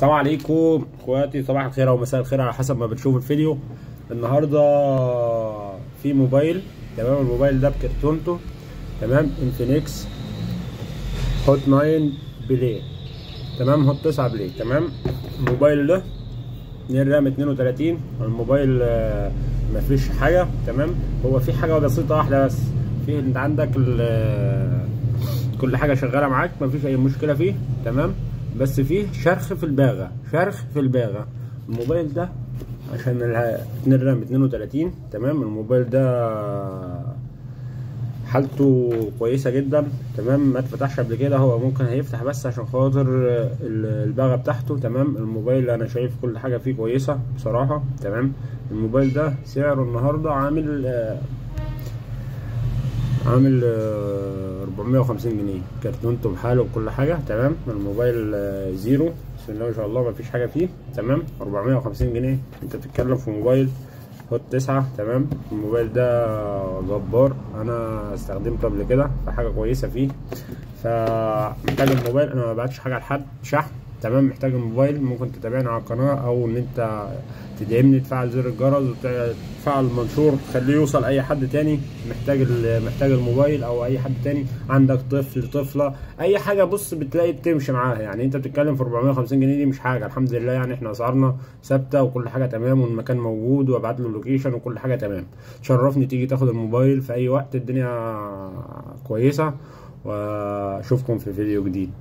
السلام عليكم اخواتي، صباح الخير او مساء الخير على حسب ما بتشوف الفيديو. النهارده في موبايل، تمام. الموبايل ده بكرتونته، تمام. انفينكس هوت 9 بلاي، تمام. هوت 9 بلاي، تمام. الموبايل ده الرام 32. الموبايل مفيش حاجه، تمام. هو في حاجه بسيطه واحده بس، في انت عندك كل حاجه شغاله معاك، مفيش اي مشكله فيه، تمام. بس فيه شرخ في الباغه، شرخ في الباغه. الموبايل ده عشان الرام 32، تمام. الموبايل ده حالته كويسه جدا، تمام. ما اتفتحش قبل كده، هو ممكن هيفتح بس عشان خاطر الباغه بتاعته، تمام. الموبايل انا شايف كل حاجه فيه كويسه بصراحه، تمام. الموبايل ده سعره النهارده عامل 450 جنيه، كرتونته بحاله وكل حاجه، تمام. الموبايل زيرو، بسم الله ما شاء الله، مفيش حاجه فيه، تمام. 450 جنيه انت بتتكلم في موبايل هوت 9، تمام. الموبايل ده جبار، انا استخدمته قبل كده، فحاجه كويسه فيه. فمحتاج الموبايل، انا ما بعتش حاجه لحد شحن، تمام. محتاج الموبايل ممكن تتابعني على القناه، او ان انت تدعمني، تفعل زر الجرس وتفعل المنشور تخليه يوصل اي حد تاني محتاج الموبايل، او اي حد تاني عندك طفل، طفله، اي حاجه. بص بتلاقي بتمشي معاها، يعني انت بتتكلم في 450 جنيه، دي مش حاجه، الحمد لله. يعني احنا اسعارنا ثابته وكل حاجه تمام، والمكان موجود، وابعت له اللوكيشن وكل حاجه تمام. تشرفني تيجي تاخد الموبايل في اي وقت، الدنيا كويسه. واشوفكم في فيديو جديد.